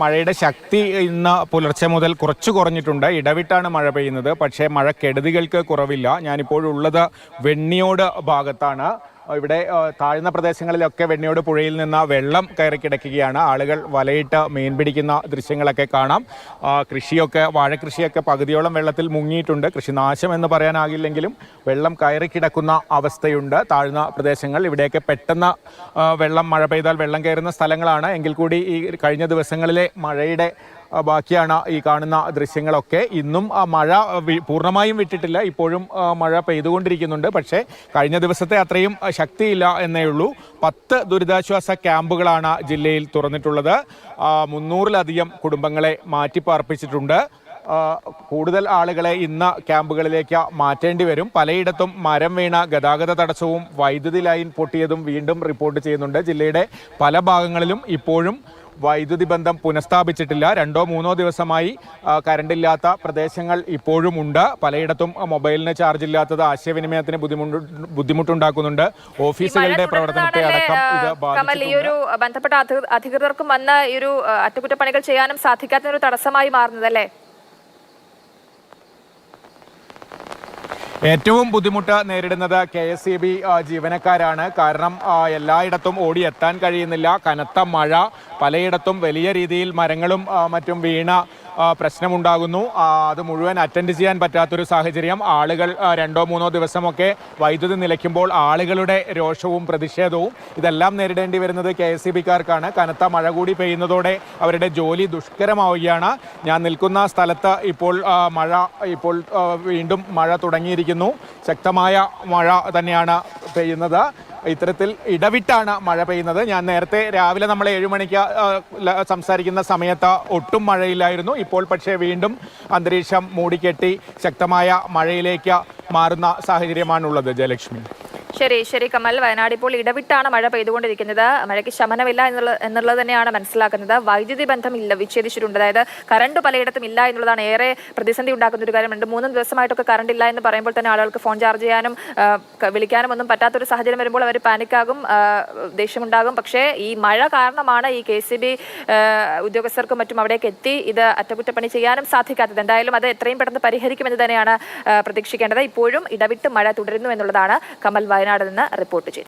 മഴയുടെ ശക്തി ഇന്ന് പുലർച്ചെ മുതൽ കുറച്ച് കുറഞ്ഞിട്ടുണ്ട്. ഇടവിട്ടാണ് മഴ പെയ്യുന്നത്. പക്ഷേ മഴക്കെടുതികൾക്ക് കുറവില്ല. ഞാനിപ്പോഴുള്ളത് വെണ്ണിയോട് ഭാഗത്താണ്. ഇവിടെ താഴ്ന്ന പ്രദേശങ്ങളിലൊക്കെ വെണ്ണിയോട് പുഴയിൽ നിന്ന് വെള്ളം കയറി കിടക്കുകയാണ്. ആളുകൾ വലയിട്ട് മീൻ പിടിക്കുന്ന ദൃശ്യങ്ങളൊക്കെ കാണാം. വാഴകൃഷിയൊക്കെ പകുതിയോളം വെള്ളത്തിൽ മുങ്ങിയിട്ടുണ്ട്. കൃഷിനാശം എന്ന് പറയാനാകില്ലെങ്കിലും വെള്ളം കയറി കിടക്കുന്ന അവസ്ഥയുണ്ട്. താഴ്ന്ന പ്രദേശങ്ങൾ ഇവിടെയൊക്കെ പെട്ടെന്ന് മഴ പെയ്താൽ വെള്ളം കയറുന്ന സ്ഥലങ്ങളാണ്. എങ്കിൽ കൂടി ഈ കഴിഞ്ഞ ദിവസങ്ങളിലെ മഴയുടെ ബാക്കിയാണ് ഈ കാണുന്ന ദൃശ്യങ്ങളൊക്കെ. ഇന്നും മഴ പൂർണ്ണമായും വിട്ടിട്ടില്ല. ഇപ്പോഴും മഴ പെയ്തുകൊണ്ടിരിക്കുന്നുണ്ട്. പക്ഷേ കഴിഞ്ഞ ദിവസത്തെ അത്രയും ശക്തിയില്ല എന്നേ ഉള്ളൂ. 10 ദുരിതാശ്വാസ ക്യാമ്പുകളാണ് ജില്ലയിൽ തുറന്നിട്ടുള്ളത്. 300-ലധികം കുടുംബങ്ങളെ മാറ്റിപ്പാർപ്പിച്ചിട്ടുണ്ട്. കൂടുതൽ ആളുകളെ ഇന്ന് ക്യാമ്പുകളിലേക്ക് മാറ്റേണ്ടി വരും. പലയിടത്തും മരം വീണ ഗതാഗത തടസ്സവും വൈദ്യുതി ലൈൻ പൊട്ടിയതും വീണ്ടും റിപ്പോർട്ട് ചെയ്യുന്നുണ്ട്. ജില്ലയുടെ പല ഭാഗങ്ങളിലും ഇപ്പോഴും വൈദ്യുതി ബന്ധം പുനഃസ്ഥാപിച്ചിട്ടില്ല. 2-3 ദിവസമായി കറണ്ടില്ലാത്ത പ്രദേശങ്ങൾ ഇപ്പോഴും ഉണ്ട്. പലയിടത്തും മൊബൈലിന് ചാർജ് ഇല്ലാത്തത് ആശയവിനിമയത്തിന് ബുദ്ധിമുട്ടുണ്ടാക്കുന്നുണ്ട്. ഓഫീസുകളുടെ പ്രവർത്തനത്തെ അടക്കം ഇത് ബാധിച്ചിട്ടുണ്ട്. ഈ ഒരു ബന്ധപ്പെട്ട അധികൃതർക്കും വന്ന് ഈ ഒരു അറ്റകുറ്റപ്പണികൾ ചെയ്യാനും സാധിക്കാത്ത ഒരു തടസ്സമായി മാറുന്നതല്ലേ? ഏറ്റവും ബുദ്ധിമുട്ട് നേരിടുന്നത് KSEB ജീവനക്കാരാണ്. കാരണം എല്ലായിടത്തും ഓടിയെത്താൻ കഴിയുന്നില്ല. കനത്ത മഴ, പലയിടത്തും വലിയ രീതിയിൽ മരങ്ങളും മറ്റും വീണ പ്രശ്നമുണ്ടാകുന്നു. അത് മുഴുവൻ അറ്റൻഡ് ചെയ്യാൻ പറ്റാത്തൊരു സാഹചര്യം. ആളുകൾ 2-3 ദിവസമൊക്കെ വൈദ്യുതി നിലയ്ക്കുമ്പോൾ ആളുകളുടെ രോഷവും പ്രതിഷേധവും ഇതെല്ലാം നേരിടേണ്ടി വരുന്നത് KSEB-ക്കാർക്കാണ്. കനത്ത മഴ കൂടി പെയ്യുന്നതോടെ അവരുടെ ജോലി ദുഷ്കരമാവുകയാണ്. ഞാൻ നിൽക്കുന്ന സ്ഥലത്ത് ഇപ്പോൾ വീണ്ടും മഴ തുടങ്ങിയിരിക്കുന്നു. ശക്തമായ മഴ തന്നെയാണ് പെയ്യുന്നത്. ഇത്തരത്തിൽ ഇടവിട്ടാണ് മഴ പെയ്യുന്നത്. ഞാൻ നേരത്തെ രാവിലെ നമ്മൾ 7 മണിക്ക് സംസാരിക്കുന്ന സമയത്ത് ഒട്ടും മഴയില്ലായിരുന്നു. ഇപ്പോൾ പക്ഷേ വീണ്ടും അന്തരീക്ഷം മൂടിക്കെട്ടി ശക്തമായ മഴയിലേക്ക് മാറുന്ന സാഹചര്യമാണുള്ളത്. ജയലക്ഷ്മി. ശരി കമൽ, വയനാട് ഇപ്പോൾ ഇടവിട്ടാണ് മഴ പെയ്തുകൊണ്ടിരിക്കുന്നത്. മഴയ്ക്ക് ശമനമില്ല എന്നുള്ളത് തന്നെയാണ് മനസ്സിലാക്കുന്നത്. വൈദ്യുതി ബന്ധം വിച്ഛേദിച്ചിട്ടുണ്ട്. അതായത് കറണ്ട് പലയിടത്തും ഇല്ല എന്നുള്ളതാണ് ഏറെ പ്രതിസന്ധി ഉണ്ടാക്കുന്ന ഒരു കാര്യം. 2-3 ദിവസമായിട്ടൊക്കെ കറണ്ട് ഇല്ല എന്ന് പറയുമ്പോൾ തന്നെ ആളുകൾക്ക് ഫോൺ ചാർജ് ചെയ്യാനും വിളിക്കാനും ഒന്നും പറ്റാത്തൊരു സാഹചര്യം വരുമ്പോൾ അവർ പാനിക്കാകും, ദേഷ്യമുണ്ടാകും. പക്ഷേ ഈ മഴ കാരണമാണ് ഈ KSEB ഉദ്യോഗസ്ഥർക്കും മറ്റും അവിടേക്ക് എത്തി ഇത് അറ്റകുറ്റപ്പണി ചെയ്യാനും സാധിക്കാത്തത്. എന്തായാലും അത് എത്രയും പെട്ടെന്ന് പരിഹരിക്കുമെന്ന് തന്നെയാണ് പ്രതീക്ഷിക്കേണ്ടത്. ഇപ്പോഴും ഇടവിട്ട് മഴ തുടരുന്നു എന്നുള്ളതാണ് കമൽ വയനാട് നിന്ന് റിപ്പോർട്ട് ചെയ്തു.